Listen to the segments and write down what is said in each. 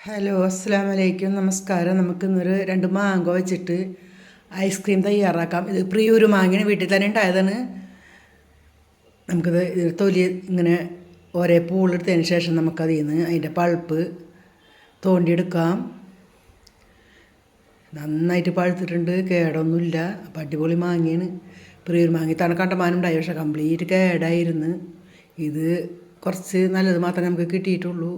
Hello അസ്സാം വലൈക്കും നമസ്കാരം. നമുക്കിന്നൊരു 2 മാങ്കോ വെച്ചിട്ട് ഐസ്ക്രീം തയ്യാറാക്കാം. ഇത് പ്രിയൊരു മാങ്ങയാണ്, വീട്ടിൽ തന്നെ ഉണ്ടായതാണ്. നമുക്കിത് തൊലി ഇങ്ങനെ ഒരേ പൂളെടുത്തതിന് ശേഷം നമുക്കതിൽ നിന്ന് അതിൻ്റെ പൾപ്പ് തോണ്ടിയെടുക്കാം. നന്നായിട്ട് പഴുത്തിട്ടുണ്ട്, കേടൊന്നുമില്ല. അപ്പം അടിപൊളി മാങ്ങയാണ്. പ്രിയൊരു മാങ്ങ തണ കണ്ടമാനുണ്ടായി, പക്ഷേ കംപ്ലീറ്റ് കേടായിരുന്നു. ഇത് കുറച്ച് നല്ലത് മാത്രമേ നമുക്ക് കിട്ടിയിട്ടുള്ളൂ.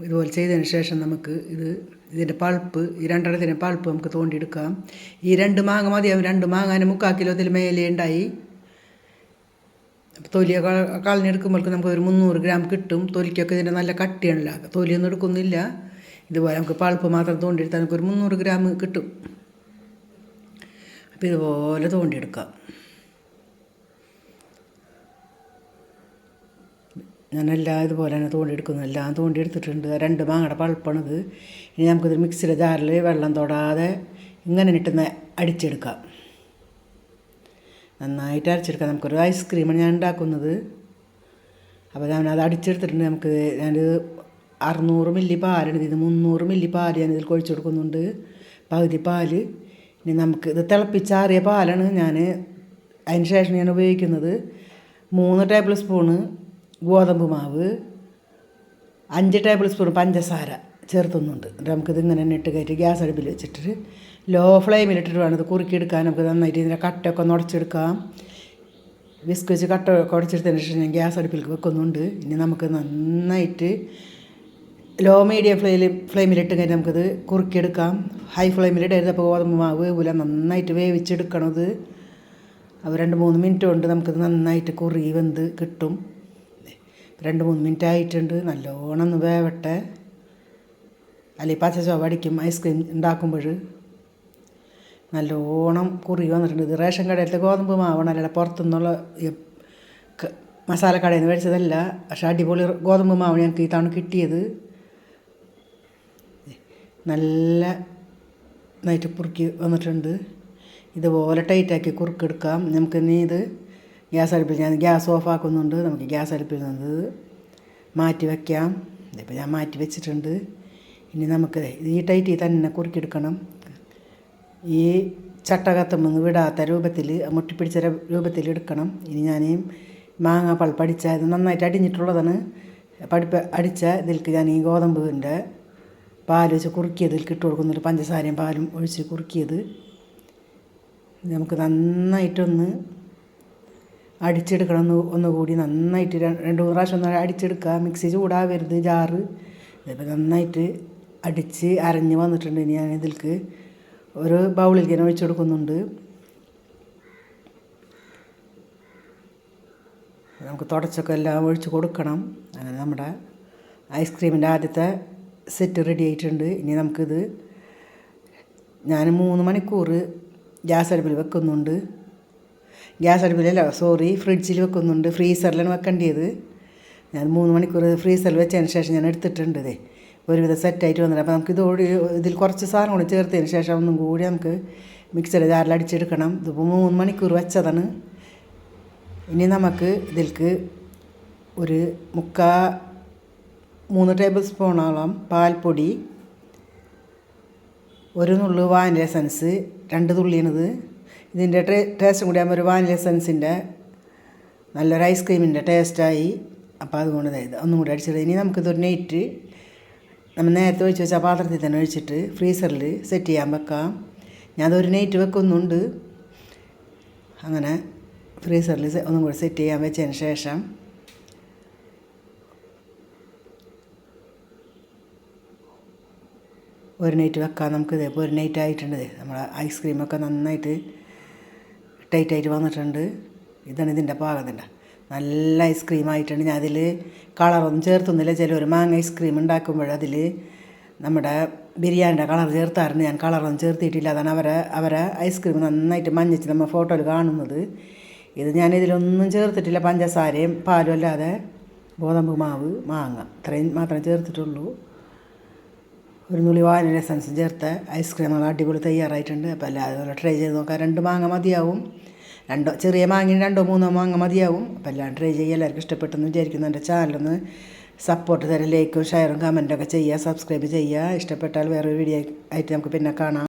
ഇതുപോലെ ചെയ്തതിന് ശേഷം നമുക്ക് ഇതിൻ്റെ പൾപ്പ്, ഈ രണ്ടെണ്ണത്തിൻ്റെ പൾപ്പ് നമുക്ക് തോണ്ടിയെടുക്കാം. ഈ 2 മാങ്ങ മതിയാവും. 2 മാങ്ങാന് 3/4 കിലോത്തിൽ മേലെ ഉണ്ടായി. തൊലിയൊക്കെ കളഞ്ഞെടുക്കുമ്പോഴേക്ക് നമുക്ക് ഒരു 300 ഗ്രാം കിട്ടും. തൊലിക്കൊക്കെ ഇതിൻ്റെ നല്ല കട്ടിയാണല്ലോ, തൊലിയൊന്നും എടുക്കുന്നില്ല. ഇതുപോലെ നമുക്ക് പൾപ്പ് മാത്രം തോണ്ടിയെടുത്താൽ നമുക്ക് ഒരു 300 ഗ്രാം കിട്ടും. അപ്പോൾ ഇതുപോലെ തോണ്ടിയെടുക്കാം. ഞാനെല്ലാം ഇതുപോലെ തന്നെ തോണ്ടിയെടുക്കുന്നു. എല്ലാം തോണ്ടിയെടുത്തിട്ടുണ്ട്. 2 മാങ്ങയുടെ പൾപ്പാണിത്. ഇനി നമുക്കിത് മിക്സിയുടെ ജാറിൽ വെള്ളം തൊടാതെ ഇങ്ങനെ ഇട്ടുന്ന അടിച്ചെടുക്കാം. നന്നായിട്ട് അരച്ചെടുക്കാം. നമുക്കൊരു ഐസ്ക്രീമാണ് ഞാൻ ഉണ്ടാക്കുന്നത്. അപ്പോൾ ഞാനത് അടിച്ചെടുത്തിട്ടുണ്ട്. ഞാനിത് 600 മില്ലി പാലാണ്. ഇത് 300 മില്ലി പാൽ ഞാനിതിൽ കൊഴിച്ചു കൊടുക്കുന്നുണ്ട്, പകുതി പാൽ. ഇനി നമുക്ക് ഇത് തിളപ്പിച്ചാറിയ പാലാണ് അതിന് ശേഷം ഞാൻ ഉപയോഗിക്കുന്നത്. 3 ടേബിൾ സ്പൂണ് ഗോതമ്പ് മാവ്, 5 ടേബിൾ സ്പൂൺ പഞ്ചസാര ചേർത്തുന്നുണ്ട്. നമുക്കിത് ഇങ്ങനെ തന്നെ ഇട്ട് കയറ്റി ഗ്യാസ് അടുപ്പിൽ വെച്ചിട്ട് ലോ ഫ്ലെയിമിലിട്ടിട്ട് വേണം ഇത് കുറുക്കിയെടുക്കാൻ. നമുക്ക് നന്നായിട്ട് ഇതിൻ്റെ കട്ടയൊക്കെ ഉടച്ചെടുക്കാം. വിസ്ക് വെച്ച് കട്ട ഉടച്ചെടുത്തതിന് ശേഷം ഞാൻ ഗ്യാസ് അടുപ്പിലേക്ക് വെക്കുന്നുണ്ട്. ഇനി നമുക്ക് നന്നായിട്ട് ലോ മീഡിയം ഫ്ലെയിമിലിട്ട് കഴിഞ്ഞാൽ നമുക്കിത് കുറുക്കിയെടുക്കാം. ഹൈ ഫ്ലെയിമിലിടരുത്. അപ്പോൾ ഗോതമ്പ് മാവ് പോലെ നന്നായിട്ട് വേവിച്ചെടുക്കണത്. അപ്പോൾ 2-3 മിനിറ്റ് കൊണ്ട് നമുക്കിത് നന്നായിട്ട് കുറി വെന്ത് കിട്ടും. 2-3 മിനിറ്റ് ആയിട്ടുണ്ട്. നല്ലോണം ഒന്ന് വേവട്ടെ, അല്ലെങ്കിൽ പച്ച ചുവ അടിക്കും. ഐസ്ക്രീം ഉണ്ടാക്കുമ്പോൾ നല്ലോണം കുറി വന്നിട്ടുണ്ട്. ഇത് റേഷൻ കടയിലത്തെ ഗോതമ്പ് മാവാണ്, അല്ല പുറത്തുനിന്നുള്ള മസാല കടയിൽ നിന്ന് മേടിച്ചതല്ല. പക്ഷേ അടിപൊളി ഗോതമ്പ് മാവ് ഞങ്ങൾക്ക് ഈ തവണ കിട്ടിയത്. നല്ല നന്നായിട്ട് കുറുക്കി വന്നിട്ടുണ്ട്. ഇതുപോലെ ടൈറ്റാക്കി കുറുക്കെടുക്കാം. നമുക്കിനി ഇത് ഞാൻ ഗ്യാസ് ഓഫ് ആക്കുന്നുണ്ട്. നമുക്ക് ഗ്യാസ് അടുപ്പിൽ നിന്ന് മാറ്റി വയ്ക്കാം. ഇതിപ്പോൾ ഞാൻ മാറ്റി വെച്ചിട്ടുണ്ട്. ഇനി നമുക്ക് ഈ ടൈറ്റിൽ തന്നെ കുറുക്കിയെടുക്കണം. ഈ ചട്ടകത്തുമെന്ന് വിടാത്ത രൂപത്തിൽ, മുട്ടിപ്പിടിച്ച രൂപത്തിൽ എടുക്കണം. ഇനി ഞാൻ മാങ്ങ പൾപ്പ് ഇത് നന്നായിട്ട് അടിഞ്ഞിട്ടുള്ളതാണ്. അടിച്ച ഇതിലേക്ക് ഞാൻ ഈ ഗോതമ്പിൻ്റെ പാൽ വെച്ച് കുറുക്കിയത് ഇതിൽ ഇട്ട് കൊടുക്കുന്നുണ്ട്. പഞ്ചസാരയും പാലും ഒഴിച്ച് കുറുക്കിയത് നമുക്ക് നന്നായിട്ടൊന്ന് അടിച്ചെടുക്കണം. ഒന്നുകൂടി നന്നായിട്ട് 2-3 പ്രാവശ്യം ഒന്ന് അടിച്ചെടുക്കുക. മിക്സി ചൂടാവരുത്, ജാറ്. ഇതിപ്പോൾ നന്നായിട്ട് അടിച്ച് അരഞ്ഞ് വന്നിട്ടുണ്ട്. ഇനി ഞാൻ ഇതിലേക്ക് ഒരു ബൗളിലേക്ക് തന്നെ ഒഴിച്ച് കൊടുക്കുന്നുണ്ട്. നമുക്ക് തുടച്ചൊക്കെ എല്ലാം ഒഴിച്ച് കൊടുക്കണം. അങ്ങനെ നമ്മുടെ ഐസ്ക്രീമിൻ്റെ ആദ്യത്തെ സെറ്റ് റെഡി ആയിട്ടുണ്ട്. ഇനി നമുക്കിത് ഞാൻ 3 മണിക്കൂർ ഗ്യാസ് അടുപ്പിൽ വെക്കുന്നുണ്ട്. ഫ്രിഡ്ജിൽ വെക്കുന്നുണ്ട്. ഫ്രീസറിലാണ് വെക്കേണ്ടത്. ഞാൻ 3 മണിക്കൂർ ഫ്രീസറിൽ വെച്ചതിന് ശേഷം ഞാൻ എടുത്തിട്ടുണ്ട്. ഒരുവിധം സെറ്റായിട്ട് വന്നിട്ട് അപ്പോൾ നമുക്ക് ഇതിൽ കുറച്ച് സാധനം കൂടി ചേർത്തതിന് ശേഷം ഒന്നും കൂടി നമുക്ക് മിക്സിയുടെ ജാറിൽ അടിച്ചെടുക്കണം. ഇതിപ്പോൾ 3 മണിക്കൂർ വെച്ചതാണ്. ഇനി നമുക്ക് ഇതിലേക്ക് ഒരു 3 ടേബിൾ സ്പൂണോളം പാൽപ്പൊടി, 1 നുള്ളു വാനില എസൻസ്, 2 തുള്ളിയാണിത്. ഇതിൻ്റെ ടേസ്റ്റും കൂടി ആകുമ്പോൾ ഒരു വാനില എസൻസിൻ്റെ നല്ലൊരു ഐസ്ക്രീമിൻ്റെ ടേസ്റ്റായി. അപ്പോൾ അതുകൊണ്ട് ഇത് ഒന്നും കൂടി അടിച്ചിട്ട് ഇനി നമുക്കിതൊരു നൈറ്റ് നമ്മൾ നേരത്തെ ഒഴിച്ച് വെച്ചാൽ പാത്രത്തിൽ തന്നെ ഒഴിച്ചിട്ട് ഫ്രീസറിൽ സെറ്റ് ചെയ്യാൻ വെക്കാം. ഞാനതൊരു നൈറ്റ് വെക്കുന്നുണ്ട്. അങ്ങനെ ഫ്രീസറിൽ ഒന്നും കൂടി സെറ്റ് ചെയ്യാൻ വെച്ചതിന് ശേഷം ഒരു നൈറ്റ് വെക്കാം. നമുക്കിത് ഇപ്പോൾ ഒരു നൈറ്റ് ആയിട്ടുണ്ട്. നമ്മുടെ ഐസ്ക്രീമൊക്കെ നന്നായിട്ട് ടൈറ്റായിട്ട് വന്നിട്ടുണ്ട്. ഇതാണ് ഇതിൻ്റെ പാകത്തിൻ്റെ നല്ല ഐസ്ക്രീം ആയിട്ടുണ്ട്. ഞാൻ അതിൽ കളറൊന്നും ചേർത്തുന്നില്ല. ചിലർ മാങ്ങ ഐസ്ക്രീം ഉണ്ടാക്കുമ്പോൾ അതിൽ നമ്മുടെ ബിരിയാണിയുടെ കളർ ചേർത്താറുണ്ട്. ഞാൻ കളറൊന്നും ചേർത്തിയിട്ടില്ല. അതാണ് അവരെ ഐസ്ക്രീം നന്നായിട്ട് മഞ്ഞച്ച് നമ്മൾ ഫോട്ടോയിൽ കാണുന്നത്. ഇത് ഞാനിതിലൊന്നും ചേർത്തിട്ടില്ല. പഞ്ചസാരയും പാലും അല്ലാതെ ഗോതമ്പ് മാവ്, മാങ്ങ ഇത്രയും മാത്രമേ ചേർത്തിട്ടുള്ളൂ. 1 നുള്ളി വാനില എസൻസും ചേർത്ത് ഐസ്ക്രീം നല്ല അടിപൊളി തയ്യാറായിട്ടുണ്ട്. അപ്പോൾ എല്ലാവരും ട്രൈ ചെയ്ത് നോക്കാം. 2 മാങ്ങ മതിയാവും. ചെറിയ മാങ്ങ 2-3 മാങ്ങ മതിയാവും. അപ്പോൾ എല്ലാം ട്രൈ ചെയ്യുക. എല്ലാവർക്കും ഇഷ്ടപ്പെട്ടെന്ന് വിചാരിക്കുന്നു. എൻ്റെ ചാനലൊന്ന് സപ്പോർട്ട് തരാം. ലൈക്കും ഷെയറും കമൻറ്റൊക്കെ ചെയ്യുക, സബ്സ്ക്രൈബ് ചെയ്യുക. ഇഷ്ടപ്പെട്ടാൽ വേറൊരു വീഡിയോ ആയിട്ട് നമുക്ക് പിന്നെ കാണാം.